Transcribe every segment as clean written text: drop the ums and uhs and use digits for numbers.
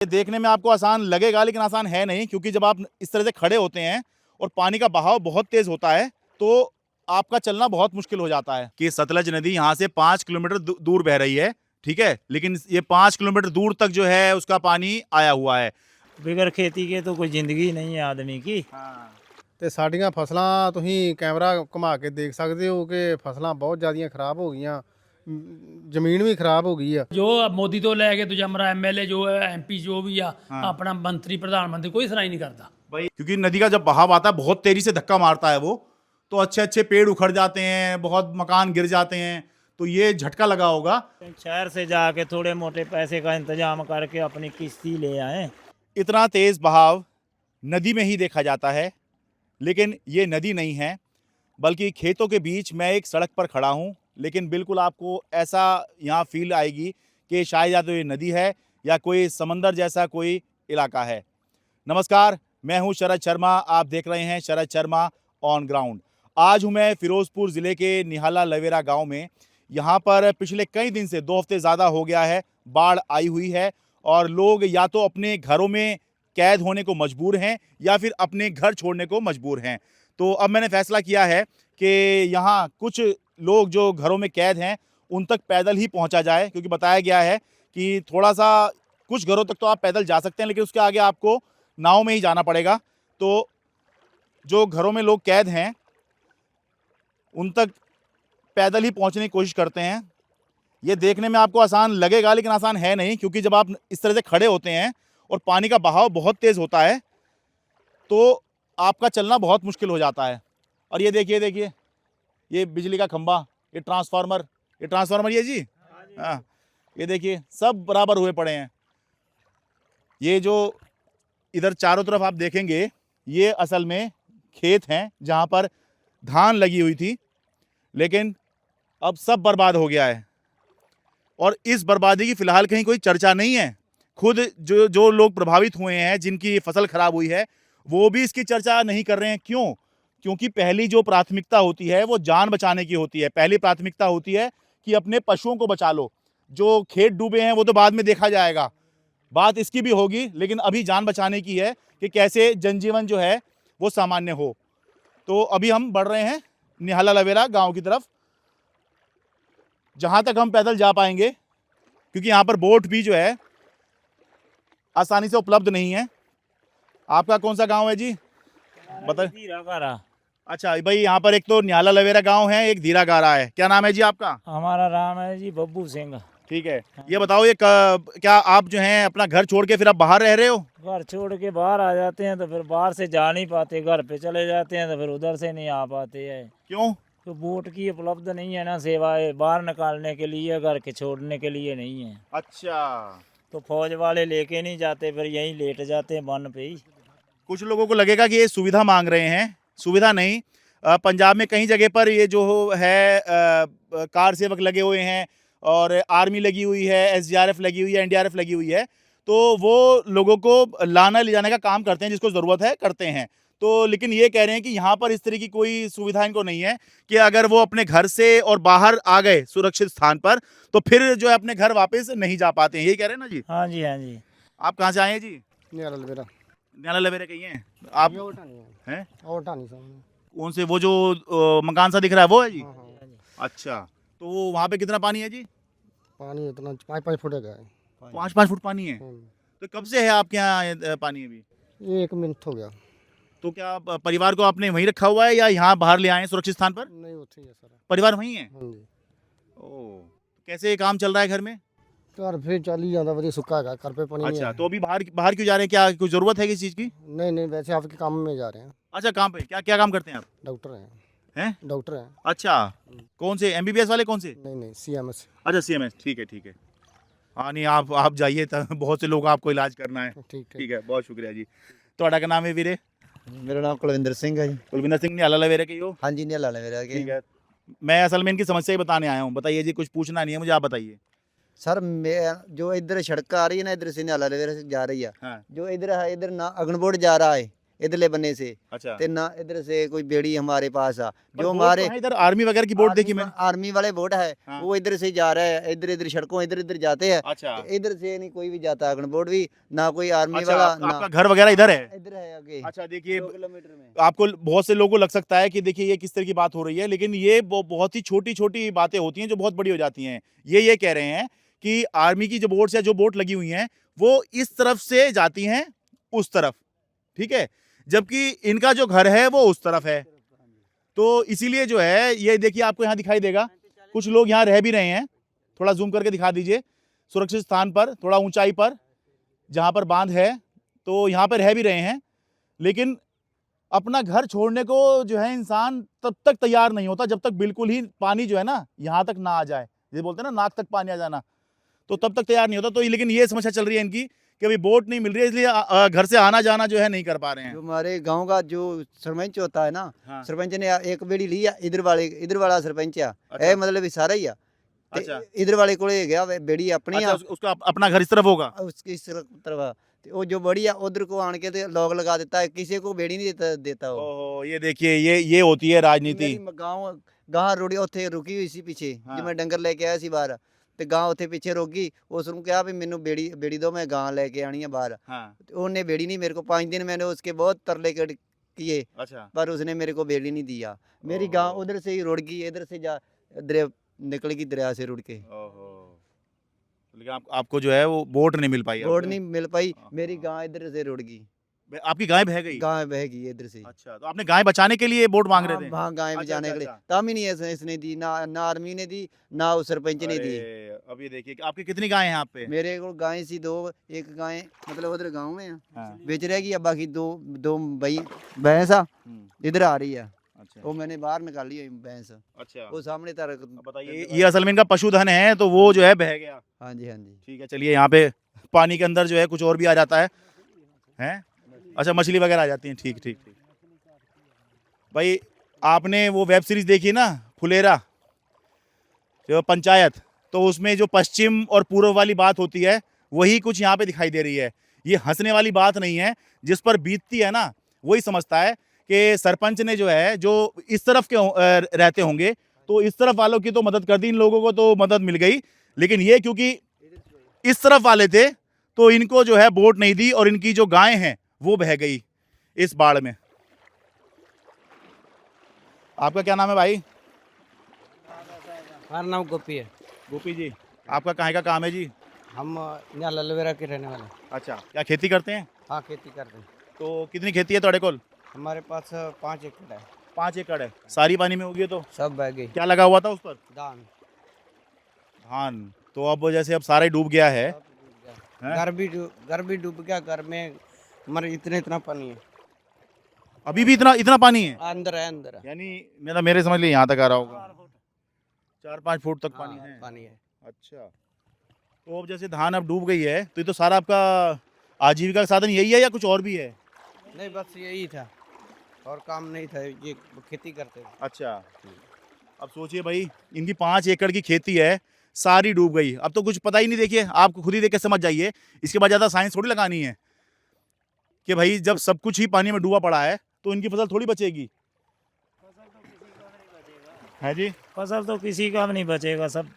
ये देखने में आपको आसान लगेगा लेकिन आसान है नहीं, क्योंकि जब आप इस तरह से खड़े होते हैं और पानी का बहाव बहुत तेज होता है तो आपका चलना बहुत मुश्किल हो जाता है। कि सतलज नदी यहाँ से 5 किलोमीटर दूर बह रही है, ठीक है, लेकिन ये 5 किलोमीटर दूर तक जो है उसका पानी आया हुआ है। बिगर खेती के तो कोई ਜ਼ਿੰਦਗੀ ਨਹੀਂ ਹੈ ਆਦਮੀ की। ਤੇ ਸਾਡੀਆਂ ਫਸਲਾਂ ਤੁਸੀਂ ਕੈਮਰਾ ਘੁਮਾ ਕੇ ਦੇਖ ਸਕਦੇ ਹੋ ਕਿ ਫਸਲਾਂ ਬਹੁਤ ਜ਼ਿਆਦੀਆਂ ਖਰਾਬ ਹੋ ਗਈਆਂ, ਜ਼ਮੀਨ ਵੀ ਖਰਾਬ ਹੋ ਗਈ ਆ। जो मोदी तो लैके दूजा हमारा एमएलए जो है एमपी जो भी आ अपना मंत्री प्रधानमंत्री कोई सुनाई नहीं करता भाई, क्योंकि नदी का जब बहाव आता है बहुत तेजी से धक्का मारता है वो, तो अच्छे अच्छे पेड़ उखड़ जाते हैं, बहुत मकान गिर जाते हैं, तो ये झटका लगा होगा। शहर से जाके थोड़े मोटे पैसे का इंतजाम करके अपनी किश्ती ले आए। इतना तेज बहाव नदी में ही देखा जाता है, लेकिन ये नदी नहीं है बल्कि खेतों के बीच मैं एक सड़क पर खड़ा हूँ, लेकिन बिल्कुल आपको ऐसा यहाँ फील आएगी कि शायद या तो ये नदी है या कोई समंदर जैसा कोई इलाका है। नमस्कार, मैं हूँ शरद शर्मा, आप देख रहे हैं शरद शर्मा ऑन ग्राउंड। आज हूँ मैं फिरोजपुर ज़िले के निहाला लवेरा गांव में। यहाँ पर पिछले कई दिन से 2 हफ्ते ज़्यादा हो गया है, बाढ़ आई हुई है और लोग या तो अपने घरों में कैद होने को मजबूर हैं या फिर अपने घर छोड़ने को मजबूर हैं। तो अब मैंने फैसला किया है कि यहाँ कुछ लोग जो घरों में कैद हैं उन तक पैदल ही पहुँचा जाए, क्योंकि बताया गया है कि थोड़ा सा कुछ घरों तक तो आप पैदल जा सकते हैं लेकिन उसके आगे आपको नाव में ही जाना पड़ेगा। तो जो घरों में लोग कैद हैं उन तक पैदल ही पहुंचने की कोशिश करते हैं। ये देखने में आपको आसान लगेगा लेकिन आसान है नहीं, क्योंकि जब आप इस तरह से खड़े होते हैं और पानी का बहाव बहुत तेज होता है तो आपका चलना बहुत मुश्किल हो जाता है। और ये देखिए ये बिजली का खंभा, ये ट्रांसफार्मर ये जी, हाँ, ये देखिए सब बराबर हुए पड़े हैं। ये जो इधर चारों तरफ आप देखेंगे ये असल में खेत हैं जहाँ पर धान लगी हुई थी, लेकिन अब सब बर्बाद हो गया है और इस बर्बादी की फिलहाल कहीं कोई चर्चा नहीं है। खुद जो लोग प्रभावित हुए हैं, जिनकी फसल खराब हुई है, वो भी इसकी चर्चा नहीं कर रहे हैं। क्यों? क्योंकि पहली जो प्राथमिकता होती है वो जान बचाने की होती है। पहली प्राथमिकता होती है कि अपने पशुओं को बचा लो। जो खेत डूबे हैं वो तो बाद में देखा जाएगा, बात इसकी भी होगी, लेकिन अभी जान बचाने की है कि कैसे जनजीवन जो है वो सामान्य हो। तो अभी हम बढ़ रहे हैं निहाला लवेरा गांव की तरफ, जहां तक हम पैदल जा पाएंगे, क्योंकि यहाँ पर बोट भी जो है आसानी से उपलब्ध नहीं है। आपका कौन सा गांव है जी, बताइए। अच्छा भाई, यहाँ पर एक तो निहाला लवेरा गांव है, एक धीरा गारा है। क्या नाम है जी आपका? हमारा नाम है जी बब्बू सिंह। ठीक है, ये बताओ ये क्या आप जो हैं अपना घर छोड़ के फिर आप बाहर रह रहे हो? घर छोड़ के बाहर आ जाते हैं तो फिर बाहर से जा नहीं पाते, घर पे चले जाते हैं तो फिर उधर से नहीं आ पाते हैं। क्यों? तो बोट की उपलब्ध नहीं है ना सेवाएं, बाहर निकालने के लिए, घर के छोड़ने के लिए नहीं है। अच्छा, तो फौज वाले लेके नहीं जाते, फिर यहीं लेट जाते हैं वन पे ही। कुछ लोगों को लगेगा कि ये सुविधा मांग रहे हैं, सुविधा नहीं। पंजाब में कई जगह पर ये जो है कार सेवक लगे हुए हैं और आर्मी लगी हुई है, एसडीआरएफ लगी हुई है, एनडीआरएफ लगी हुई है, तो वो लोगों को लाना ले जाने का काम करते हैं, जिसको ज़रूरत है करते हैं। तो लेकिन ये कह रहे हैं कि यहाँ पर इस तरह की कोई सुविधा इनको नहीं है कि अगर वो अपने घर से और बाहर आ गए सुरक्षित स्थान पर तो फिर जो है अपने घर वापस नहीं जा पाते हैं। यही कह रहे हैं ना जी? हाँ जी, हाँ जी। आप कहाँ से आए हैं जी? ਨਿਆਲਾ ਲਵੇਰਾ नियाला लवेरा कहीं हैं आप? हैं और ढानी सामने। कौन से, वो जो मकान सा दिख रहा है वो है जी? हाँ हाँ, अच्छा, तो वहाँ पे कितना पानी है जी? पानी इतना 5-5 फुट है। 5-5 फुट पानी है। तो कब से है आपके यहाँ पानी अभी? ये 1 मिनट हो गया। तो क्या परिवार को आपने वहीं रखा हुआ है या यहाँ बाहर ले आए हैं सुरक्षित स्थान पर? नहीं होती है सारा। परिवार वहीं है? हाँ जी, ओह, कैसे काम चल रहा है घर में? घर फिर चल ही जाता, वही सुक्का है, घर पे पानी नहीं अच्छा, है। तो अभी बाहर बाहर क्यों जा रहे हैं? क्या कोई जरूरत है किसी चीज़ की? नहीं वैसे आपके काम में जा रहे हैं। अच्छा, काम पे क्या क्या काम करते हैं आप? डॉक्टर हैं। हैं? डॉक्टर हैं। अच्छा, कौन से, एमबीबीएस वाले कौन से? नहीं CMS। अच्छा, सीएमएस, ठीक है। हाँ नहीं, आप जाइए, बहुत से लोग आपको इलाज करना है। ठीक है, बहुत शुक्रिया जी। ਤੁਹਾਡਾ क्या नाम है वीरे? मेरा नाम कुलविंदर सिंह है जी। कुलविंदर सिंह, नियाला लवेरा के हो? हाँ जी, नियाला लवेरा के। ठीक है, मैं असल में इनकी समस्या ही बताने आया हूँ। बताइए जी, कुछ पूछना नहीं है मुझे, आप बताइए। सर मैं जो इधर सड़क आ रही है ना, इधर से नियाला लवेरा से जा रही है, हाँ। जो इधर है, इधर ना अगनबोर्ड जा रहा है, इधरले बन्ने से अच्छा ते ना इधर से कोई बेड़ी हमारे पास आ पर जो बोट हमारे कहाँ इधर आर्मी वगैरह की बोट देखी मैंने। आर्मी वाले बोट है हाँ। वो इधर से जा रहा है, इधर इधर सड़कों इधर इधर जाते हैं, अच्छा इधर से नहीं कोई भी जाता अगन बोट भी ना कोई आर्मी अच्छा वाला आपका ना घर वगैरह इधर है। इधर है आगे अच्छा देखिए 2 किलोमीटर में। आपको बहुत से लोगों को लग सकता है कि देखिए ये किस तरह की बात हो रही है, लेकिन ये बहुत ही छोटी छोटी बातें होती हैं जो बहुत बड़ी हो जाती हैं। ये कह रहे हैं कि आर्मी की जो बोट्स या जो बोट लगी हुई हैं वो इस तरफ से जाती हैं उस तरफ, ठीक है, जबकि इनका जो घर है वो उस तरफ है। तो इसीलिए जो है ये देखिए आपको यहाँ दिखाई देगा कुछ लोग यहाँ रह भी रहे हैं। थोड़ा जूम करके दिखा दीजिए, सुरक्षित स्थान पर थोड़ा ऊंचाई पर जहाँ पर बांध है तो यहाँ पर रह भी रहे हैं, लेकिन अपना घर छोड़ने को जो है इंसान तब तक तैयार नहीं होता जब तक बिल्कुल ही पानी जो है ना यहाँ तक ना आ जाए, जैसे बोलते हैं ना नाक तक पानी आ जाना, तो तब तक तैयार नहीं होता। तो लेकिन ये समस्या चल रही है इनकी कि अभी बोट नहीं मिल रही है, इसलिए घर से आना जाना जो है नहीं कर पा रहे हैं। जो हमारे गांव का जो सरपंच होता है ना, हाँ। सरपंच ने एक बेड़ी लिया इधर वाला सरपंच आ अच्छा। ए मतलब सारा ही आ ते अच्छा। इधर वाले को गया बेड़ी अपनी अच्छा, आ उसका अपना घर इस तरफ होगा। उसकी इस तरफ ते वो जो बड़ी आ उधर को आन के ते लॉक लगा देता है, किसी को बेड़ी नहीं देता वो। ओहो ये देखिए ये होती है राजनीति। मेरी गांव गां रोड़ी ਉੱਥੇ रुकी हुई सी पीछे हाँ। जिਵੇਂ ਡੰਗਰ ਲੈ ਕੇ ਆਇਆ ਸੀ ਬਾਹਰ ਤੇ ਗਾਂ ਉੱਥੇ ਪਿੱਛੇ ਰੁਕ ਗਈ। ਉਸ ਨੂੰ ਕਿਹਾ ਵੀ ਮੈਨੂੰ बेड़ी दो मैं गां लेके आनी है बाहर। हाँ। ਤੇ ਉਹਨੇ बेड़ी नहीं मेरे को 5 दिन मैंने उसके बहुत तरले किए अच्छा पर उसने मेरे को बेड़ी नहीं दिया। मेरी गां उधर से ही रुड़ गई, इधर से जा दरिया निकल गई दरिया से रुड़ के। ओहो लेकिन आपको जो है वो बोट नहीं मिल पाई। रोड नहीं मिल पाई, हाँ। मेरी गां इधर से रुड़ गई, आपकी गाय बह गई। गां बह गई इधर से। अच्छा तो आपने गाय बचाने के लिए बोट मांग रहे थे। हाँ गाय अच्छा, बचाने अच्छा, के लिए अच्छा। तब ही नहीं इसने दी ना आर्मी ने दी ना उस सरपंच ने दी। अरे, अब ये देखिए कि आपकी कितनी गाय हैं आप पे। मेरे को गाय सी 2, एक गाय मतलब उधर गांव में है हाँ। बेच रहेगी, अब बाकी दो भाई भैंस आ इधर आ रही है, अच्छा वो मैंने बाहर निकाली है भैंस, अच्छा वो सामने तक। अब बताइए ये असल में इनका पशुधन है तो वो जो है बह गया। हाँ जी हाँ जी। ठीक है चलिए यहाँ पे पानी के अंदर जो है कुछ और भी आ जाता है हैं। अच्छा मछली वगैरह आ जाती हैं। ठीक ठीक ठीक भाई आपने वो वेब सीरीज देखी ना फुलेरा जो पंचायत, तो उसमें जो पश्चिम और पूर्व वाली बात होती है वही कुछ यहाँ पे दिखाई दे रही है। ये हंसने वाली बात नहीं है, जिस पर बीतती है ना वही समझता है कि सरपंच ने जो है जो इस तरफ के रहते होंगे तो इस तरफ वालों की तो मदद कर दी, इन लोगों को तो मदद मिल गई, लेकिन ये क्योंकि इस तरफ वाले थे तो इनको जो है बोट नहीं दी और इनकी जो गायें हैं वो बह गई इस बाढ़ में। आपका क्या नाम है भाई? हमारा नाम गोपी है। गोपी जी आपका कहाँ का काम है जी? हम यहाँ ललवेरा के रहने वाले हैं। अच्छा क्या खेती करते हैं? हाँ खेती करते हैं। तो कितनी खेती है ਤੁਹਾਡੇ ਕੋਲ? हमारे पास 5 एकड़ है। 5 एकड़ है। सारी पानी में होगी तो सब बह गई। क्या लगा हुआ था उस पर? धान धान। तो अब जैसे अब सारा ही डूब गया है। सब डूब गया। हैं? घर भी डूब गया। घर में हमारे इतना पानी है। अभी भी इतना पानी है? अंदर है। यानी मेरे समझ लिए यहाँ तक आ रहा होगा। 4-5 फुट तक पानी हाँ, है। पानी है। अच्छा तो अब जैसे धान अब डूब गई है तो ये तो सारा आपका आजीविका का साधन यही है या कुछ और भी है? नहीं बस यही था और काम नहीं था, ये खेती करते थे। अच्छा अब सोचिए भाई इनकी 5 एकड़ की खेती है सारी डूब गई। अब तो कुछ पता ही नहीं, देखिए आप खुद ही देख के समझ जाइए, इसके बाद ज़्यादा साइंस थोड़ी लगानी है कि भाई जब सब कुछ ही पानी में डूबा पड़ा है तो इनकी फसल थोड़ी बचेगी। है जी फसल तो किसी का भी नहीं बचेगा, सब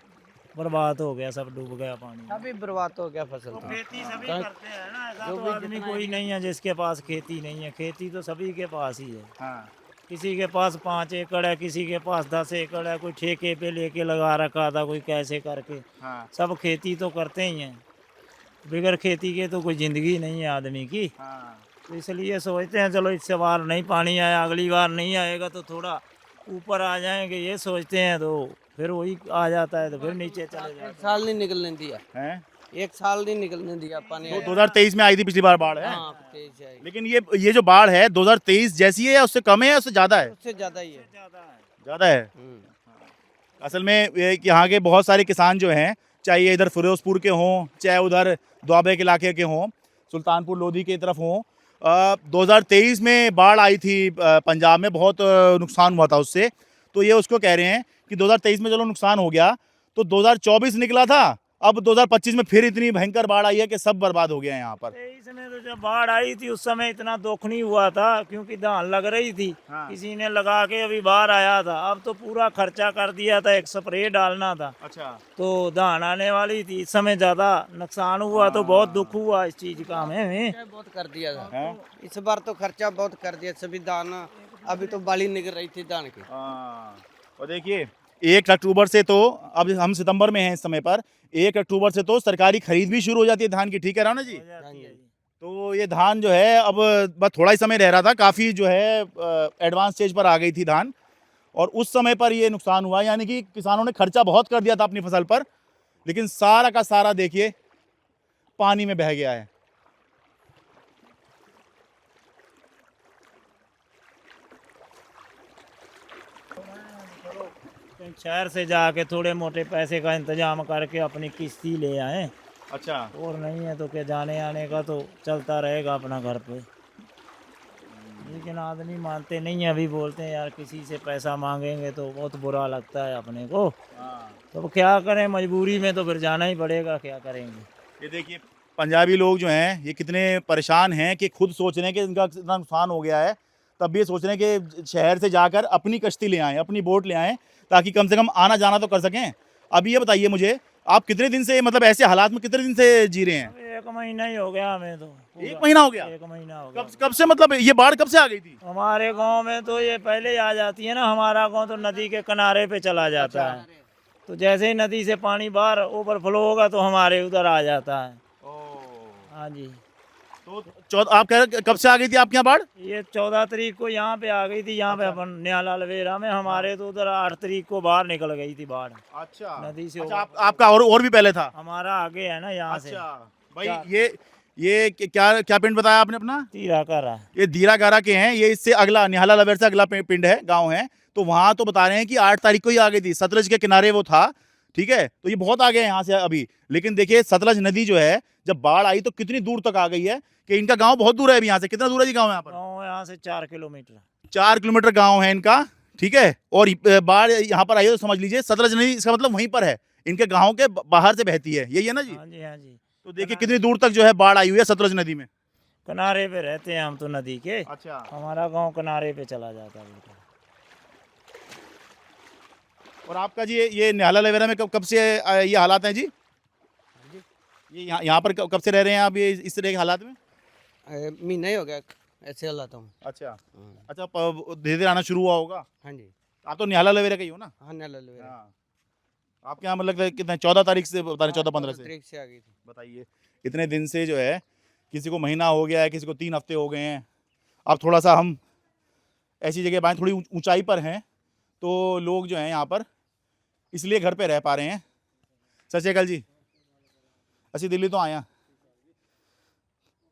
बर्बाद हो गया, सब डूब गया पानी में। अभी बर्बाद हो गया फसल तो। खेती सभी कहीं- करते हैं ना, ऐसा जो तो भी आदमी जितना कोई नहीं है जिसके पास खेती नहीं है। खेती तो सभी के पास ही है। हाँ किसी के पास 5 एकड़ है, किसी के पास 10 एकड़ है, कोई ठेके पे लेके लगा रखा था, कोई कैसे करके। हाँ सब खेती तो करते ही हैं, बगैर खेती के तो कोई ज़िंदगी नहीं है आदमी की। हाँ तो इसलिए सोचते हैं चलो इस बार नहीं पानी आया, अगली बार नहीं आएगा तो थोड़ा ऊपर आ जाएंगे, ये सोचते हैं तो फिर वही आ जाता है तो फिर नीचे चले एक जाते हैं। साल नहीं निकलने दिया। हैं? 1 साल नहीं निकलने दिया पानी। तो 2023 में आई थी पिछली बार बाढ़ है। हाँ, तेज है। लेकिन ये जो बाढ़ है 2023 जैसी है या उससे कम है या उससे ज़्यादा है? उससे ज्यादा ही है। ज़्यादा है। हम्म। असल में यहाँ के बहुत सारे किसान जो हैं, चाहे ये इधर फिरोजपुर के हों, चाहे उधर द्वाबे के इलाके के हों, सुल्तानपुर लोधी की तरफ हों, 2023 में बाढ़ आई थी पंजाब में, बहुत नुकसान हुआ था उससे। तो ये उसको कह रहे हैं कि 2023 में चलो नुकसान हो गया तो 2024 निकला था अब 2025 में फिर इतनी भयंकर बाढ़ आई है कि सब बर्बाद हो गया है यहाँ पर। 23 में तो जब बाढ़ आई थी उस समय इतना दुख नहीं हुआ था क्योंकि धान लग रही थी। हाँ। किसी ने लगा के अभी बाहर आया था। अब तो पूरा खर्चा कर दिया था, एक स्प्रे डालना था अच्छा। तो धान आने वाली थी। इस समय ज्यादा नुकसान हुआ तो बहुत दुख हुआ इस चीज का हमें। खर्चा बहुत कर दिया था हैं? इस बार, तो खर्चा बहुत कर दिया सभी धान। अभी तो बाली निकल रही थी धान की। हाँ। और देखिए 1 अक्टूबर से तो, अब हम सितंबर में हैं इस समय पर, 1 अक्टूबर से तो सरकारी खरीद भी शुरू हो जाती है धान की, ठीक है राणा जी? हो जाती है जी। तो ये धान जो है अब बस थोड़ा ही समय रह रहा था, काफ़ी जो है एडवांस स्टेज पर आ गई थी धान, और उस समय पर ये नुकसान हुआ। यानी कि किसानों ने खर्चा बहुत कर दिया था अपनी फसल पर, लेकिन सारा का सारा देखिए पानी में बह गया है। कहीं शहर से जाके थोड़े मोटे पैसे का इंतजाम करके अपनी किस्ती ले आए, अच्छा। और नहीं है तो क्या जाने आने का तो चलता रहेगा अपना घर पे। लेकिन आदमी मानते नहीं है, अभी बोलते हैं यार किसी से पैसा मांगेंगे तो बहुत बुरा लगता है अपने को। तो क्या करें, मजबूरी में तो फिर जाना ही पड़ेगा, क्या करेंगे। ये देखिए पंजाबी लोग जो हैं ये कितने परेशान हैं कि खुद सोच रहे हैं कि इनका इतना नुकसान हो गया है, तब भी ये सोच रहे हैं कि शहर से जाकर अपनी कश्ती ले आएँ, अपनी बोट ले आएँ, ताकि कम से कम आना जाना तो कर सकें। अब ये बताइए मुझे, आप कितने दिन से, मतलब ऐसे हालात में कितने दिन से जी रहे हैं? अब 1 महीना ही हो गया हमें तो। 1 महीना हो गया? 1 महीना हो गया। कब से, मतलब ये बाढ़ कब से आ गई थी? हमारे गांव में तो ये पहले ही आ जाती है ना। हमारा गांव तो नदी के किनारे पे चला जाता है, तो जैसे ही नदी से पानी बाहर ओवरफ्लो होगा तो हमारे उधर आ जाता है। हाँ जी। तो आप कह रहे कब से आ गई थी आपके यहाँ बाढ़? ये 14 तारीख को यहाँ पे आ गई थी, यहाँ पे अपन न्यालाल वेरा में। हमारे तो उधर 8 तारीख को बाहर निकल गई थी बाढ़ अच्छा। नदी से। अच्छा, आपका और भी पहले था? हमारा आगे है ना यहाँ से। अच्छा भाई, क्या- ये क्या क्या पिंड बताया आपने अपना? तीरा करा। ये धीरागारा के हैं, ये इससे अगला निहाला लवेर से अगला पिंड है, गांव है। तो वहां तो बता रहे हैं कि 8 तारीख को ही आ गई थी, सतलज के किनारे वो था, ठीक है। तो ये बहुत आगे है यहाँ से अभी, लेकिन देखिए सतलज नदी जो है जब बाढ़ आई तो कितनी दूर तक आ गई है कि इनका गांव बहुत दूर है अभी यहाँ से। कितना दूर है जी गांव यहाँ पर? गाँव यहाँ से 4 किलोमीटर। 4 किलोमीटर गांव है इनका, ठीक है। और बाढ़ यहाँ पर आई है तो समझ लीजिए सतलज नदी इसका मतलब वहीं पर है, इनके गाँव के बाहर से बहती है, यही है ना जी? हाँ जी, हाँ जी। तो देखिए कितनी दूर तक जो है बाढ़ आई हुई है सतलज नदी में। किनारे पे रहते हैं हम तो नदी के। अच्छा। हमारा गांव किनारे पे चला जाता है बिल्कुल। और आपका जी ये निहाला लवेरा में कब से ये हालात हैं जी? ये यहाँ पर कब से रह रहे हैं आप ये इस तरह के हालात में? महीना ही हो गया ऐसे हालातों में। अच्छा। हाँ। अच्छा, धीरे धीरे आना शुरू हुआ होगा। हाँ जी। आप तो निहाला लवेरा का ही हो ना? हाँ न्यालाल वेरा। हाँ। आपके यहाँ मतलब कितने 14 तारीख से बता रहे, 14-15 से? तारीख से आ गई थी। बताइए इतने दिन से जो है, किसी को महीना हो गया है, किसी को 3 हफ्ते हो गए हैं। अब थोड़ा सा हम ऐसी जगह बाएँ, थोड़ी ऊंचाई पर हैं, तो लोग जो हैं यहाँ पर इसलिए घर पे रह पा रहे हैं। सत श्री अकाल जी, ਅਸੀਂ ਦਿੱਲੀ ਤੋਂ आए हैं,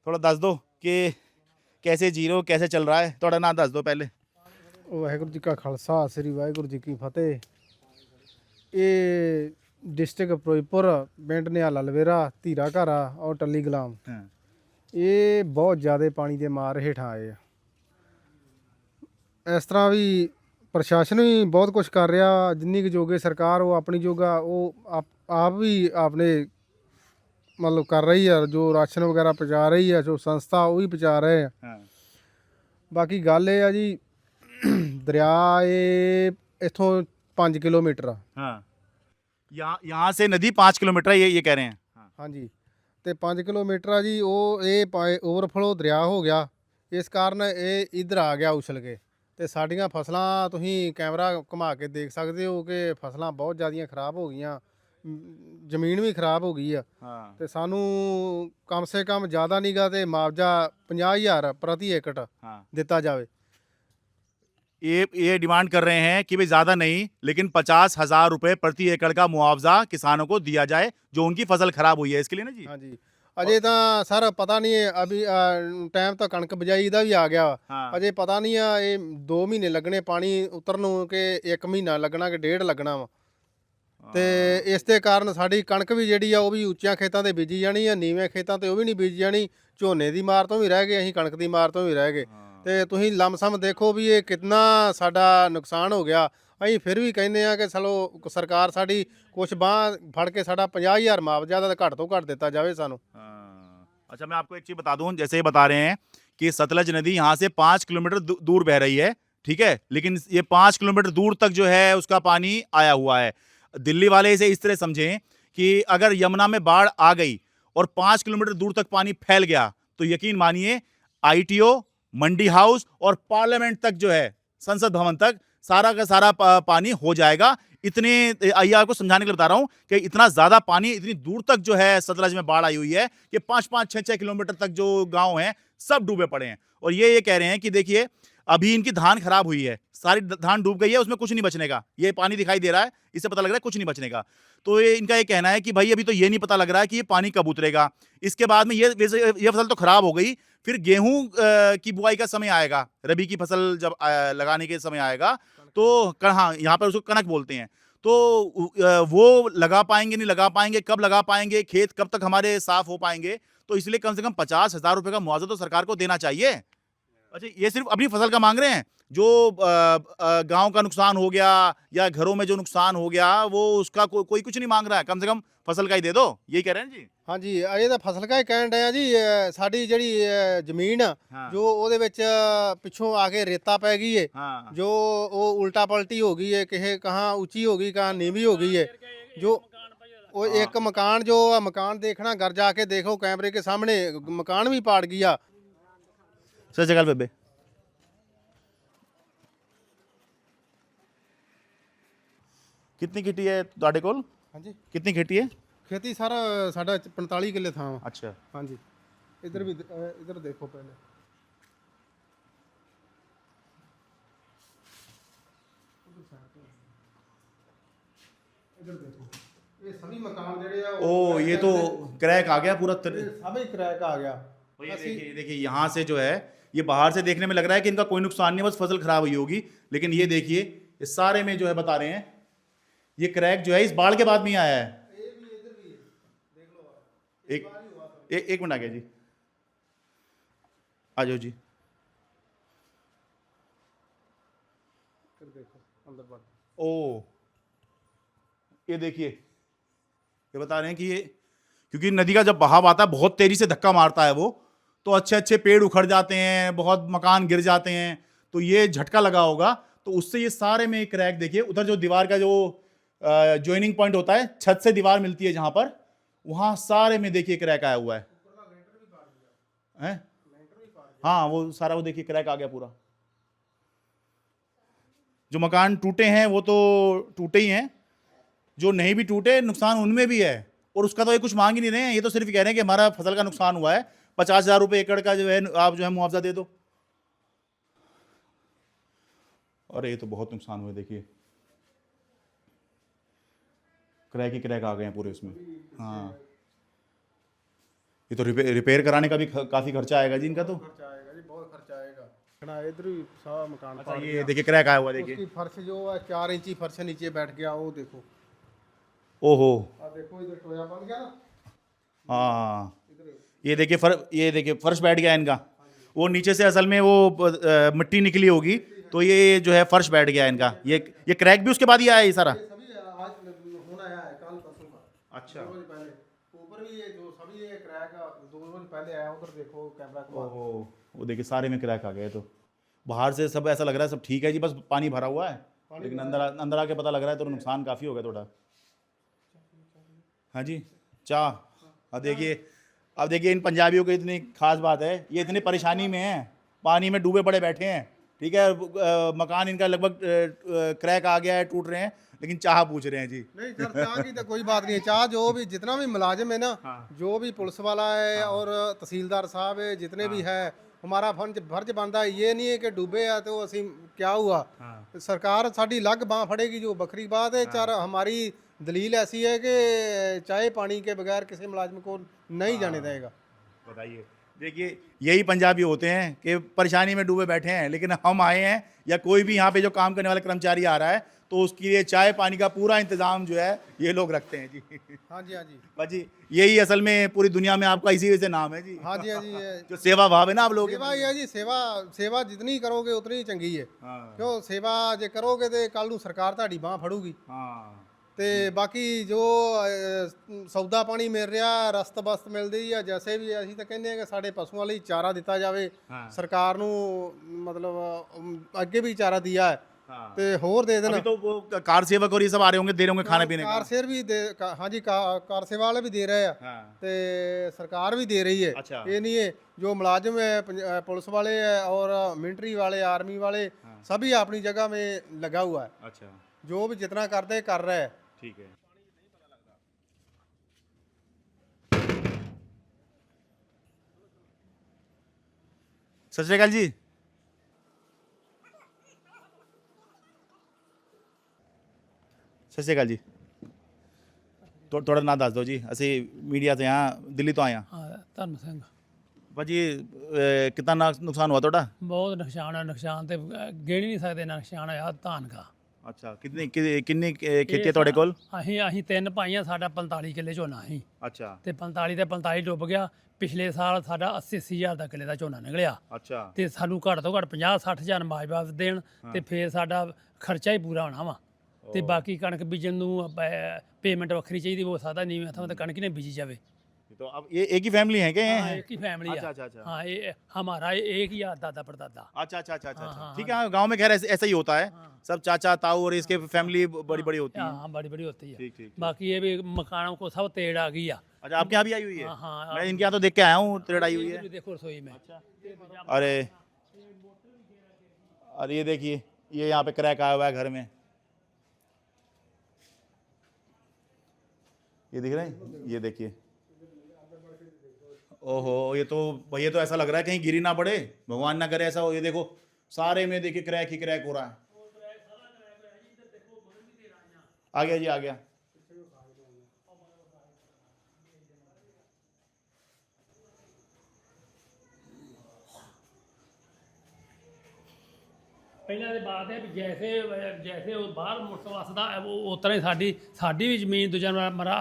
थोड़ा दस दो कि कैसे जी रहे हो, कैसे चल रहा है? थोड़ा नाम दस दो पहले। ਵਾਹਿਗੁਰੂ ਜੀ ਕਾ ਖਾਲਸਾ ਸ੍ਰੀ ਵਾਹਿਗੁਰੂ ਜੀ ਕੀ ਫਤਿਹ। ਇਹ ਡਿਸਟ੍ਰਿਕਟ ਫਿਰੋਜ਼ਪੁਰ, ਪਿੰਡ ਨਿਹਾਲਾ ਲਵੇਰਾ, ਧੀਰਾ ਘਾਰਾ ਔਰ ਟੱਲੀ ਗੁਲਾਮ, हाँ। ਇਹ ਬਹੁਤ ਜ਼ਿਆਦਾ ਪਾਣੀ ਦੇ ਮਾਰ ਹੇਠਾਂ ਆਏ ਆ। ਇਸ ਤਰ੍ਹਾਂ ਵੀ ਪ੍ਰਸ਼ਾਸਨ ਵੀ ਬਹੁਤ ਕੁਝ ਕਰ ਰਿਹਾ, ਜਿੰਨੀ ਕੁ ਜੋਗੇ ਸਰਕਾਰ ਉਹ ਆਪਣੀ ਜੋਗਾ ਉਹ ਆਪ ਵੀ ਆਪਣੇ ਮਤਲਬ ਕਰ ਰਹੀ ਆ, ਜੋ ਰਾਸ਼ਨ ਵਗੈਰਾ ਪਹੁੰਚਾ ਰਹੀ ਆ, ਜੋ ਸੰਸਥਾ ਉਹ ਵੀ ਪਹੁੰਚਾ ਰਹੇ ਆ। हाँ। ਬਾਕੀ ਗੱਲ ਇਹ ਆ ਜੀ, ਦਰਿਆ ਇਹ ਇੱਥੋਂ 5 ਕਿਲੋਮੀਟਰ ਆ। हाँ। यहाँ से नदी 5 किलोमीटर है, ये कह रहे हैं। हाँ। ਹਾਂਜੀ, ਤੇ 5 ਕਿਲੋਮੀਟਰ ਆ ਜੀ। ਉਹ ਇਹ ਓਵਰਫਲੋ ਦਰਿਆ ਹੋ ਗਿਆ, ਇਸ ਕਾਰਨ ਇਹ ਇੱਧਰ ਆ ਗਿਆ ਉਛਲ ਕੇ। ਤੇ ਸਾਡੀਆਂ ਫਸਲਾਂ ਤੁਸੀਂ ਕੈਮਰਾ ਘੁਮਾ ਕੇ ਦੇਖ ਸਕਦੇ ਹੋ ਕਿ ਫਸਲਾਂ ਬਹੁਤ ਜ਼ਿਆਦੀਆਂ ਖਰਾਬ ਹੋ ਗਈਆਂ, ਜ਼ਮੀਨ ਵੀ ਖਰਾਬ ਹੋ ਗਈ ਆ। हाँ। ਤੇ ਸਾਨੂੰ ਕਮ ਸੇ ਕਮ ਜ਼ਿਆਦਾ ਨਹੀਂਗਾ ਤੇ ਮੁਆਵਜ਼ਾ 50,000 ਪ੍ਰਤੀ ਏਕੜ हाँ। ਦਿੱਤਾ ਜਾਵੇ। ये डिमांड कर रहे हैं कि भाई ज़्यादा नहीं, लेकिन 50,000 रुपये प्रति एकड़ का मुआवजा किसानों को दिया जाए जो उनकी फसल खराब हुई है, इसके लिए ना जी? ਹਾਂਜੀ, ਅਜੇ ਤਾਂ ਸਰ ਪਤਾ ਨਹੀਂ ਹੈ। ਅਭੀ ਟਾਈਮ ਤਾਂ ਕਣਕ ਬਿਜਾਈ ਦਾ ਵੀ ਆ ਗਿਆ। हाँ। ਅਜੇ ਪਤਾ ਨਹੀਂ ਆ ਇਹ 2 ਮਹੀਨੇ ਲੱਗਣੇ ਪਾਣੀ ਉਤਰਨ ਨੂੰ ਕਿ 1 ਮਹੀਨਾ ਲੱਗਣਾ ਕਿ 1.5 ਲੱਗਣਾ ਵਾ। ਤੇ ਇਸ ਦੇ ਕਾਰਨ ਸਾਡੀ ਕਣਕ ਵੀ ਜਿਹੜੀ ਆ ਉਹ ਵੀ ਉੱਚੀਆਂ ਖੇਤਾਂ ਤੇ ਬੀਜੀ ਜਾਣੀ ਆ, ਨੀਵੇਂ ਖੇਤਾਂ ਤੇ ਉਹ ਵੀ ਨਹੀਂ ਬੀਜੀ ਜਾਣੀ। ਝੋਨੇ ਦੀ ਮਾਰ ਤੋਂ ਵੀ ਰਹਿ ਗਏ ਅਸੀਂ, ਕਣਕ ਦੀ ਮਾਰ ਤੋਂ ਵੀ ਰਹਿ ਗਏ। हाँ। ਤੇ ਤੁਸੀਂ ਲਮਸਮ ਦੇਖੋ ਵੀ ਇਹ ਕਿੰਨਾ ਸਾਡਾ ਨੁਕਸਾਨ ਹੋ ਗਿਆ। ਅਸੀਂ ਫਿਰ ਵੀ ਕਹਿੰਦੇ ਆ ਕਿ ਚਲੋ ਸਰਕਾਰ ਸਾਡੀ ਕੁਛ ਬਾਂਹ ਫੜ ਕੇ ਸਾਡਾ 50,000 ਮੁਆਵਜ਼ਾ ਦਾ ਘੱਟ ਤੋਂ ਘੱਟ ਦਿੱਤਾ ਜਾਵੇ ਸਾਨੂੰ। अच्छा, मैं आपको एक चीज बता दूं, जैसे ये बता रहे हैं कि सतलज नदी यहाँ से 5 किलोमीटर दूर बह रही है, ठीक है, लेकिन ये 5 किलोमीटर दूर तक जो है उसका पानी आया हुआ है। दिल्ली वाले इसे इस तरह समझें कि अगर यमुना में बाढ़ आ गई और 5 किलोमीटर दूर तक पानी फैल गया तो यकीन मानिए ITO, मंडी हाउस और पार्लियामेंट तक जो है, संसद भवन तक सारा का सारा पानी हो जाएगा। इतने ये आपको समझाने के लिए बता रहा हूं कि इतना ज्यादा पानी इतनी दूर तक जो है सतलज में बाढ़ आई हुई है कि 5-5, 6-6 किलोमीटर तक जो गांव हैं सब डूबे पड़े हैं। और ये कह रहे हैं कि देखिए अभी इनकी धान खराब हुई है, सारी धान डूब गई है, उसमें कुछ नहीं बचने का। ये पानी दिखाई दे रहा है, इससे पता लग रहा है कुछ नहीं बचने का। तो ये इनका ये कहना है कि भाई अभी तो ये नहीं पता लग रहा है कि ये पानी कब उतरेगा। इसके बाद में ये फसल तो खराब हो गई, फिर गेहूं की बुआई का समय आएगा, रबी की फसल जब लगाने के समय आएगा तो हाँ, यहाँ पर उसको कनक बोलते हैं। तो वो लगा पाएंगे नहीं लगा पाएंगे, कब लगा पाएंगे, खेत कब तक हमारे साफ हो पाएंगे। तो इसलिए कम से कम 50,000 रुपए का मुआवजा तो सरकार को देना चाहिए। अच्छा, ये सिर्फ अपनी फसल का मांग रहे हैं, जो गांव का नुकसान हो गया या घरों में जो नुकसान हो गया वो उसका कोई कुछ नहीं मांग रहा है, कम से कम फसल का ही दे दो, यही कह रहे हैं जी। ਹਾਂਜੀ ਇਹ ਤਾਂ ਫਸਲ ਕਾ ਹੀ ਕਹਿਣ ਡਏ ਆ ਜੀ। ਸਾਡੀ ਜਿਹੜੀ ਜ਼ਮੀਨ ਆ हाँ ਜੋ ਉਹਦੇ ਵਿੱਚ ਪਿੱਛੋਂ ਆ ਕੇ ਰੇਤਾ ਪੈ ਗਈ ਏ, हाँ ਜੋ ਉਹ ਉਲਟਾ ਪਲਟੀ ਹੋ ਗਈ ਏ, ਕਿਸੇ ਕਹਾਂ ਉੱਚੀ ਹੋ ਗਈ, ਕਹਾਂ ਨੀਵੀਂ ਹੋ ਗਈ ਏ। ਜੋ ਉਹ ਇੱਕ ਮਕਾਨ ਜੋ ਆ ਮਕਾਨ ਦੇਖਣਾ घर जाके देखो कैमरे के सामने मकान भी पाड़ गया। सर जगह बेबे कितनी खेती है ਤੁਹਾਡੇ ਕੋਲ? ਹਾਂਜੀ कितनी खेती है? खेती सारा साढ़ा 45 किले था। अच्छा, हाँ जी, इधर भी इधर देखो पहले। इधर देखो ये सभी मकान जेड़े आ ओ ये तो क्रैक आ गया पूरा ये सभी क्रैक आ गया। ये देखिए यहाँ से जो है, ये बाहर से देखने में लग रहा है कि इनका कोई नुकसान नहीं, बस फसल खराब हुई होगी, लेकिन ये देखिए इस सारे में जो है बता रहे हैं ये क्रैक जो है इस बाढ़ के बाद में ही आया है। एक मिनट आ गया जी, आ जाओ जी। देखो अंदर बढ़ ओ ये देखिए, ये बता रहे हैं कि ये क्योंकि नदी का जब बहाव आता है बहुत तेजी से धक्का मारता है वो, तो अच्छे अच्छे पेड़ उखड़ जाते हैं, बहुत मकान गिर जाते हैं, तो ये झटका लगा होगा, तो उससे ये सारे में क्रैक देखिए। उधर जो दीवार का जो ज्वाइनिंग पॉइंट होता है, छत से दीवार मिलती है जहां पर, वहां सारे में देखिए क्रैक आया हुआ है। हाँ वो सारा वो देखिए क्रैक आ गया पूरा। जो मकान टूटे हैं वो तो टूटे ही हैं, जो नहीं भी टूटे नुकसान उनमें भी है, और उसका तो ये कुछ मांग ही नहीं रहे हैं। ये तो सिर्फ कह रहे हैं कि हमारा फसल का नुकसान हुआ है, 50,000 रुपये एकड़ का जो है आप जो है मुआवजा दे दो। अरे ये तो बहुत नुकसान हुआ, देखिए क्रैक ही क्रैक आ गए हैं पूरे उसमें। हाँ ये तो रिपेयर कराने का भी काफी खर्चा आएगा जी इनका तो। खर्चा आएगा जी, बहुत खर्चा आएगा। इधर भी सारा मकान अच्छा पाड़ ये गया। देखिए क्रैक आया हुआ, देखिए उसकी फर्श जो है 4 इंची फर्श नीचे बैठ गया, वो देखो। ओहो देखो इधर टोया बन गया ना। हाँ ये देखिए फर्श बैठ गया इनका, वो नीचे से असल में वो मिट्टी निकली होगी, तो ये जो है फर्श बैठ गया इनका। ये क्रैक भी उसके बाद ही आया ये सारा। सभी आज होना आया है, कल परसों का। अच्छा 2 रोज पहले ऊपर भी ये जो सभी ये क्रैक 2 रोज पहले आया। उधर देखो कैमरा को। ओहो वो देखिए सारे में क्रैक आ गए। तो बाहर से सब ऐसा लग रहा है सब ठीक है जी, बस पानी भरा हुआ है, लेकिन अंदर आके पता लग रहा है तो नुकसान काफ़ी हो गया थोड़ा। हाँ जी चाह। अब देखिए इन पंजाबियों की इतनी खास बात है, ये इतनी परेशानी में है, पानी में डूबे पड़े बैठे हैं, ठीक है, मकान इनका लगभग क्रैक आ गया है, टूट रहे हैं, लेकिन चाह पूछ रहे हैं जी। नहीं सर, चाह की तो कोई बात नहीं है। चाह जो भी जितना भी मुलाजिम है ना, जो भी पुलिस वाला है और तहसीलदार साहब है, जितने भी है, हमारा फर्ज बनता है। ये नहीं है कि डूबे है तो असी क्या हुआ, सरकार साड़ी अलग बाँह फड़ेगी जो बखरी बात है। चार हमारी दलील ऐसी है कि चाहे पानी के बगैर किसी मुलाजिम को नहीं जाने देगा। बताइए, देखिए यही पंजाबी होते हैं कि परेशानी में डूबे बैठे हैं, लेकिन हम आए हैं या कोई भी यहाँ पे जो काम करने वाला कर्मचारी आ रहा है तो उसके लिए चाय पानी का पूरा इंतजाम जो है ये लोग रखते हैं जी। हाँ जी, हाँ जी, बाजी यही असल में पूरी दुनिया में आपका इसी वजह से नाम है जी। हाँ जी, हाँ जी, ये जो सेवा भाव है ना आप लोग सेवा ही है जी। सेवा सेवा जितनी करोगे उतनी ही चंगी है। हाँ ਕਿਉਂ ਸੇਵਾ ਜੇ ਕਰੋਗੇ ਤੇ ਕੱਲ ਨੂੰ ਸਰਕਾਰ ਤੁਹਾਡੀ ਬਾਹ ਫੜੂਗੀ। हाँ ਤੇ ਬਾਕੀ ਜੋ ਸੌਦਾ ਪਾਣੀ ਮਿਲ ਰਿਹਾ, ਰਸਤ ਬਸਤ ਮਿਲਦੀ ਆ, ਜੈਸੇ ਵੀ ਅਸੀਂ ਤਾਂ ਕਹਿੰਦੇ ਆ ਕਿ ਸਾਡੇ ਪਸ਼ੂਆਂ ਲਈ ਚਾਰਾ ਦਿੱਤਾ ਜਾਵੇ। हाँ ਸਰਕਾਰ ਨੂੰ ਮਤਲਬ ਅੱਗੇ ਵੀ ਚਾਰਾ ਦਿਆ ਹੈ हाँ। ਤੇ ਹੋਰ ਦੇ ਦੇਣ। अभी तो वो कार सेवक और ये सब आ रहे होंगे, दे रहे होंगे खाने पीने का। ਕਾਰ ਸੇਰ ਵੀ ਹਾਂਜੀ ਕਾਰ ਸੇਵਾ ਵਾਲੇ ਵੀ ਦੇ ਰਹੇ ਆ हाँ ਤੇ ਸਰਕਾਰ ਵੀ ਦੇ ਰਹੀ ਹੈ। अच्छा। ਇਹ नहीं है जो मुलाजिम है पुलिस वाले है और मिलिट्री वाले, आर्मी वाले, सभी अपनी जगह में लगा हुआ है। अच्छा जो भी जितना करते कर रहे हैं। ठीक है। सत श्री अकाल जी। सत श्री अकाल जी। थोड़ा ना दस दो जी, ਅਸੀਂ मीडिया से यहाँ दिल्ली तो आए हैं। ਹਾਂ ਧਰਮ ਸਿੰਘ भाजी कितना नुकसान हुआ थोड़ा? ਬਹੁਤ ਨੁਕਸਾਨ ਹੈ, ਨੁਕਸਾਨ ਤੇ ਗਿਣ ਹੀ ਨਹੀਂ ਸਕਦੇ ਨਾ ਨੁਕਸਾਨ ਆ ਧਾਨ ਦਾ। अच्छा कितनी खेती है ਤੁਹਾਡੇ ਕੋਲ? ਅਸੀਂ ਤਿੰਨ ਭਾਈਆਂ, ਸਾਡਾ 45 ਕਿੱਲੇ ਝੋਨਾ ਸੀ अच्छा ਤੇ 45 ਤੇ 45 ਡੁੱਬ ਗਿਆ। ਪਿਛਲੇ ਸਾਲ ਸਾਡਾ 80 ਹਜ਼ਾਰ ਦਾ ਕਿੱਲੇ ਦਾ ਝੋਨਾ ਨਿਕਲਿਆ अच्छा ਤੇ ਸਾਨੂੰ ਘੱਟ ਤੋਂ ਘੱਟ 50-60 ਹਜ਼ਾਰ ਮਾਜਵਾ ਦੇਣ ਤੇ ਫਿਰ ਸਾਡਾ ਖਰਚਾ ਹੀ ਪੂਰਾ ਹੋਣਾ ਵਾ। ਤੇ ਬਾਕੀ ਕਣਕ ਬੀਜਣ ਨੂੰ ਪੇਮੈਂਟ ਵੱਖਰੀ ਚਾਹੀਦੀ, ਉਹ ਸਾਦਾ ਨਹੀਂ ਮੈਂ ਤਾਂ ਕਣਕ ਹੀ ਨਹੀਂ ਬੀਜੀ ਜਾਵੇ। तो अब ये एक ही फैमिली है क्या? हाँ, एक ही फैमिली है। अच्छा अच्छा अच्छा हाँ, ये हमारा एक ही दादा परदादा। अच्छा अच्छा अच्छा अच्छा हाँ, अच्छा। हाँ, ठीक है। गांव में खैर ऐसा ही होता है, सब चाचा ताऊ और इसके फैमिली बड़ी बड़ी होती है। हाँ, बड़ी बड़ी होती है। ठीक ठीक। बाकी ये भी मकानों को सब तेड़ आ गई है। अच्छा आपके यहाँ भी आई हुई है? हाँ, हाँ, मैं इनके यहाँ तो देख के आया हूँ, त्रेड़ आई हुई ये है। भी देखो रसोई में। अरे अरे ये देखिए, ये यहाँ पे क्रैक आया हुआ है घर में, ये दिख रहे हैं, ये देखिए। ओहो, ये तो ऐसा लग रहा है कहीं गिरी ना पड़े, भगवान ना करे ऐसा हो। ये देखो सारे में देखिए क्रैक ही क्रैक हो रहा है। आ गया जी, आ गया। ਪਹਿਲਾਂ ਦੇ ਬਾਤ ਹੈ ਵੀ ਜੈਸੇ ਉਹ ਬਾਹਰ ਮੁਲਕ ਵਸਦਾ ਉਹ ਉਤਰਾ ਹੀ ਸਾਡੀ ਵੀ ਜ਼ਮੀਨ ਦੂਜਾ ਮਰਾ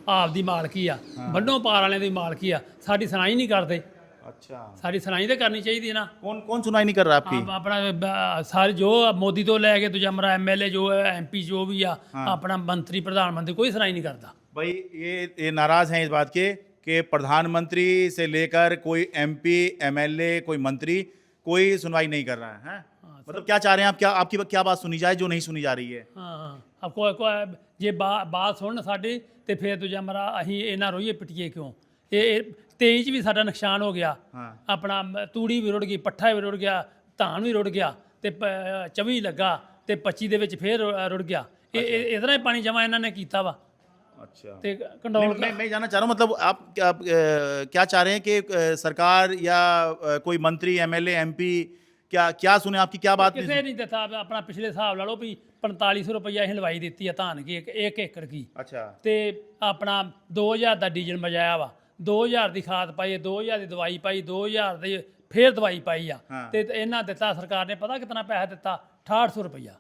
ਆਪ ਦੀ ਮਾਲਕੀ ਆ, ਵੱਡੋਂ ਪਾਰ ਵਾਲਿਆਂ ਦੀ ਮਾਲਕੀ ਆ। ਸਾਡੀ ਸੁਣਾਈ ਨਹੀਂ ਕਰਦੇ। अच्छा ਸਾਡੀ ਸੁਣਾਈ ਤਾਂ ਕਰਨੀ ਚਾਹੀਦੀ ਹੈ ਨਾ। कौन सुनाई नहीं कर रहा आपकी? ਆਪਣਾ ਸਾਰੇ ਜੋ ਮੋਦੀ ਤੋਂ ਲੈ ਕੇ ਦੂਜਾ ਮਰਾ ਐਮਐਲਏ ਜੋ ਹੈ, ਐਮਪੀ ਜੋ ਵੀ ਆ, ਆਪਣਾ ਮੰਤਰੀ ਪ੍ਰਧਾਨ ਮੰਤਰੀ ਕੋਈ ਸੁਣਾਈ नहीं करता। भाई ये नाराज हैं इस बात के कि प्रधानमंत्री से लेकर कोई एमपी एमएलए कोई मंत्री कोई सुनवाई नहीं कर रहा है, हैं? मतलब क्या चाह रहे हैं आप, क्या आपकी क्या बात सुनी जाए जो नहीं सुनी जा रही है? ਹਾਂ ਅਬ ਕੋਈ ਜੇ ਬਾਤ ਸੁਣਨ ਸਾਡੀ ਤੇ ਫਿਰ ਦੂਜਾ ਮਰਾ ਅਸੀਂ ਇਹਨਾਂ ਰੋਈਏ ਪਿਟੀਏ ਕਿਉਂ? ਇਹ 23 ਚ ਵੀ ਸਾਡਾ ਨੁਕਸਾਨ ਹੋ ਗਿਆ। ਹਾਂ। ਆਪਣਾ ਤੂੜੀ ਵੀ ਰੁੜ ਗਈ, ਪੱਠਾ ਵੀ ਰੁੜ ਗਿਆ, ਧਾਨ ਵੀ ਰੁੜ ਗਿਆ ਤੇ 24 ਲੱਗਾ ਤੇ 25 ਦੇ ਵਿੱਚ ਫੇਰ ਰੁੜ ਗਿਆ। ਇਹ ਇਤਨਾ ਹੀ ਪਾਣੀ ਜਮਾ ਇਹਨਾਂ ਨੇ ਕੀਤਾ ਵਾ। अच्छा ਤੇ ਕੰਡੋਲ मैं जानना चाह रहा हूँ, मतलब आप क्या चाह रहे हैं कि सरकार या कोई मंत्री एमएलए एमपी क्या सुने, आपकी क्या बात? ਕਿਸੇ ਨਹੀਂ ਦਿੱਤਾ। ਆਪਣਾ ਪਿਛਲੇ ਹਿਸਾਬ ਲਾ ਲਓ ਵੀ 4500 ਰੁਪਈਆ ਅਸੀਂ ਲਵਾਈ ਦਿੱਤੀ ਆ ਧਾਨ ਕੀ ਇੱਕ ਏਕੜ ਕੀ। अच्छा ਤੇ ਆਪਣਾ 2000 ਦਾ ਡੀਜ਼ਲ ਮਜਾਇਆ ਵਾ, 2000 ਦੀ ਖਾਦ ਪਾਈ, 2000 ਦੀ ਦਵਾਈ ਪਾਈ, 2000 ਦੀ ਫੇਰ ਦਵਾਈ ਪਾਈ ਆ। ਹਾਂ। ਤੇ ਇਹਨਾਂ ਦਿੱਤਾ ਸਰਕਾਰ ਨੇ ਪਤਾ ਕਿੰਨਾ ਪੈਸਾ ਦਿੱਤਾ? 6800 ਰੁਪਈਆ।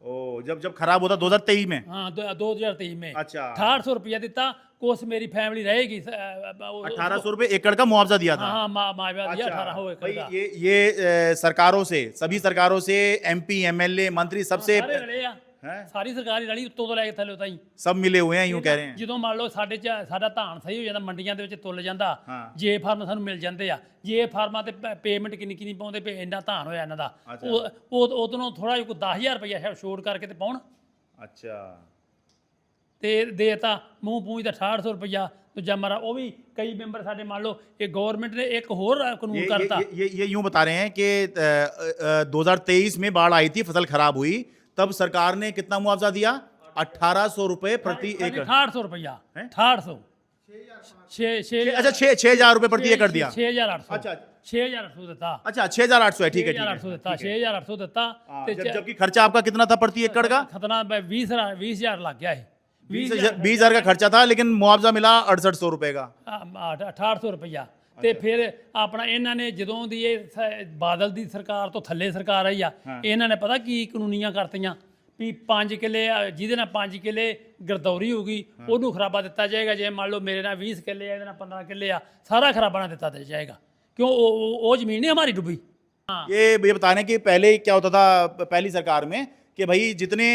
ओ जब खराब होता 2023 में? हाँ, 2023 में अच्छा। 6800 रुपया दिता। कुछ मेरी फैमिली रहेगी 1800 रुपए एकड़ का मुआवजा दिया था। हाँ, माविया दिया 1800 एकड़ भाई का। ये सरकारों से, सभी सरकारों से, एमपी एमएलए मंत्री सबसे ਸਾਰੇ ਰਲੇ ਆ, हैं? ਸਾਰੀ ਸਰਕਾਰ ਹੀ ਰਲੀ ਉੱਤੋਂ ਤੋਂ ਲੈ ਕੇ ਥੱਲੇ ਤਾਈਂ। सब मिले हुए हैं यूं कह रहे हैं। ਜਦੋਂ ਮੰਨ ਲਓ ਸਾਡਾ ਧਾਨ ਸਹੀ ਹੋ ਜਾਂਦਾ, ਮੰਡੀਆਂ ਦੇ ਵਿੱਚ ਤੁੱਲ ਜਾਂਦਾ, ਹਾਂ। ਜੇ ਫਾਰਮ ਸਾਨੂੰ ਮਿਲ ਜਾਂਦੇ ਆ, ਜੇ ਫਾਰਮਾਂ ਤੇ ਪੇਮੈਂਟ ਕਿੰਨੀ ਪਾਉਂਦੇ ਪਏ, ਇੰਨਾ ਧਾਨ ਹੋਇਆ ਇਹਨਾਂ ਦਾ, ਉਹ ਉਦੋਂ ਥੋੜਾ ਜਿਹਾ ਕੋਈ 10000 ਰੁਪਇਆ ਛੋੜ ਕਰਕੇ ਤੇ ਪਾਉਣ। अच्छा ਤੇ ਦੇਤਾ ਮੂੰਹ ਪੂੰਝ ਦਾ 6800 ਰੁਪਇਆ ਦੂਜਾ ਮਾਰਾ। ਉਹ ਵੀ ਕਈ ਮੈਂਬਰ ਸਾਡੇ ਮੰਨ ਲਓ ਇਹ ਗਵਰਨਮੈਂਟ ਨੇ ਇੱਕ ਹੋਰ ਕਾਨੂੰਨ ਕਰਤਾ। ये यूं बता रहे हैं कि 2023 में बाढ़ आई थी, फसल खराब हुई, तब सरकार ने कितना मुआवजा दिया? 1800 रुपए प्रति एकड़। 6800 रुपया 6800 अच्छा 6,000 रुपए प्रति एकड़ दिया। 6800। अच्छा 6800 ਦਿੱਤਾ। अच्छा 6,800 है, ठीक है 6800 ਦਿੱਤਾ, 6800 ਦਿੱਤਾ ਤੇ जबकि खर्चा आपका कितना था प्रति एकड़ का? खतना 20000 ਲੱਗ ਗਿਆ ਇਹ। 20,000 का खर्चा था, लेकिन मुआवजा मिला 6800 रुपए का। 6800 ਰੁਪਇਆ। ਤੇ ਫਿਰ ਆਪਣਾ ਇਹਨਾਂ ਨੇ ਜਦੋਂ ਦੀ ਇਹ ਬਾਦਲ ਦੀ ਸਰਕਾਰ ਤੋਂ ਥੱਲੇ ਸਰਕਾਰ ਆਈ ਆ, ਇਹਨਾਂ ਨੇ ਪਤਾ ਕੀ ਕਾਨੂੰਨੀਆਂ ਕਰਤੀਆਂ ਵੀ 5 ਕਿੱਲੇ ਜਿਹਦੇ ਨਾਲ 5 ਕਿੱਲੇ ਗਰਦੌਰੀ ਹੋਊਗੀ ਉਹਨੂੰ ਖਰਾਬਾ ਦਿੱਤਾ ਜਾਏਗਾ। ਜੇ ਮੰਨ ਲਓ ਮੇਰੇ ਨਾਲ 20 ਕਿੱਲੇ ਆ, ਇਹਦੇ ਨਾਲ 15 ਕਿੱਲੇ ਆ, सारा खराबा ना देता जाएगा। क्यों वो जमीन नहीं हमारी डूबी। हाँ ये बता रहे हैं कि पहले क्या होता था पहली सरकार में कि भाई जितने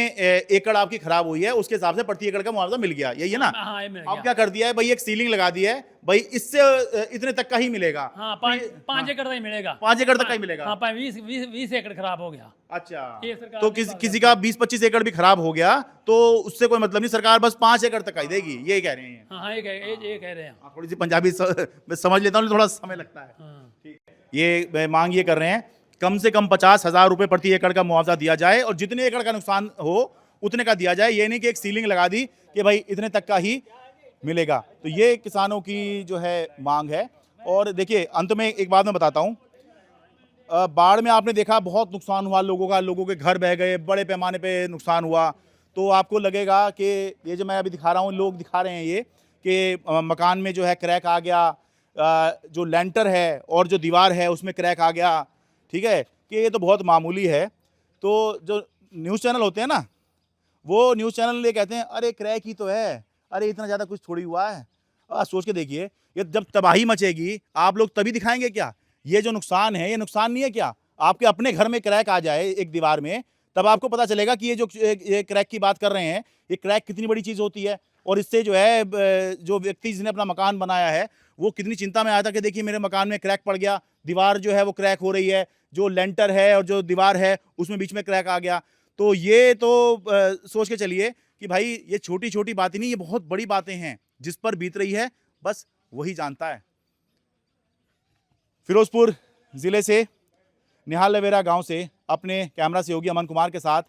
एकड़ आपकी खराब हुई है उसके हिसाब से प्रति एकड़ का मुआवजा मिल गया, यही है ना। हाँ ये मिल अब गया। क्या कर दिया है भाई, एक सीलिंग लगा दी है भाई, इससे इतने तक का ही मिलेगा। हाँ 5 एकड़ का ही मिलेगा। 5 एकड़ तक का ही मिलेगा। हाँ 20 एकड़ खराब हो गया। अच्छा, ये सरकार तो ने किसी का 20-25 एकड़ भी खराब हो गया तो उससे कोई मतलब नहीं, सरकार बस 5 एकड़ तक का ही देगी, ये कह रहे हैं। हाँ ये कह रहे हैं। थोड़ी सी पंजाबी मैं समझ लेता हूँ, थोड़ा समय लगता है। हाँ ठीक है, ये मांग ये कर रहे हैं कम से कम 50,000 रुपए प्रति एकड़ का मुआवजा दिया जाए और जितने एकड़ का नुकसान हो उतने का दिया जाए। ये नहीं कि एक सीलिंग लगा दी कि भाई इतने तक का ही मिलेगा। तो ये किसानों की जो है मांग है। और देखिए अंत में एक बात मैं बताता हूँ, बाढ़ में आपने देखा बहुत नुकसान हुआ लोगों का, लोगों के घर बह गए, बड़े पैमाने पे नुकसान हुआ। तो आपको लगेगा कि ये जो मैं अभी दिखा रहा हूँ, लोग दिखा रहे हैं ये कि मकान में जो है क्रैक आ गया, जो लेंटर है और जो दीवार है उसमें क्रैक आ गया, ठीक है, कि ये तो बहुत मामूली है। तो जो न्यूज़ चैनल होते हैं ना, वो न्यूज़ चैनल ये कहते हैं अरे क्रैक ही तो है, अरे इतना ज़्यादा कुछ थोड़ी हुआ है। सोच के देखिए, ये जब तबाही मचेगी आप लोग तभी दिखाएंगे क्या? ये जो नुकसान है ये नुकसान नहीं है क्या? आपके अपने घर में क्रैक आ जाए एक दीवार में, तब आपको पता चलेगा कि ये क्रैक की बात कर रहे हैं, ये क्रैक कितनी बड़ी चीज़ होती है। और इससे जो है जो व्यक्ति जिसने अपना मकान बनाया है वो कितनी चिंता में आया था कि देखिए मेरे मकान में क्रैक पड़ गया, दीवार जो है वो क्रैक हो रही है, जो लेंटर है और जो दीवार है उसमें बीच में क्रैक आ गया। तो ये तो सोच के चलिए कि भाई ये छोटी छोटी बातें नहीं, ये बहुत बड़ी बातें हैं जिस पर बीत रही है, बस वही जानता है। फिरोजपुर ज़िले से निहाल लवेरा गांव से अपने कैमरा सहयोगी अमन कुमार के साथ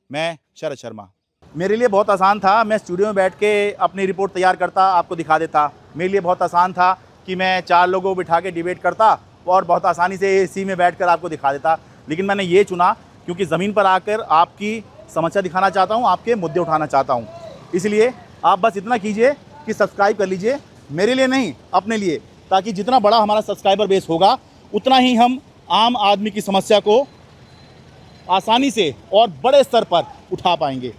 मैं शरद शर्मा। मेरे लिए बहुत आसान था, मैं स्टूडियो में बैठ के अपनी रिपोर्ट तैयार करता, आपको दिखा देता। मेरे लिए बहुत आसान था कि मैं 4 लोगों को बिठा के डिबेट करता और बहुत आसानी से एसी में बैठकर आपको दिखा देता। लेकिन मैंने ये चुना क्योंकि ज़मीन पर आकर आपकी समस्या दिखाना चाहता हूँ, आपके मुद्दे उठाना चाहता हूँ। इसलिए आप बस इतना कीजिए कि सब्सक्राइब कर लीजिए, मेरे लिए नहीं अपने लिए, ताकि जितना बड़ा हमारा सब्सक्राइबर बेस होगा उतना ही हम आम आदमी की समस्या को आसानी से और बड़े स्तर पर उठा पाएंगे।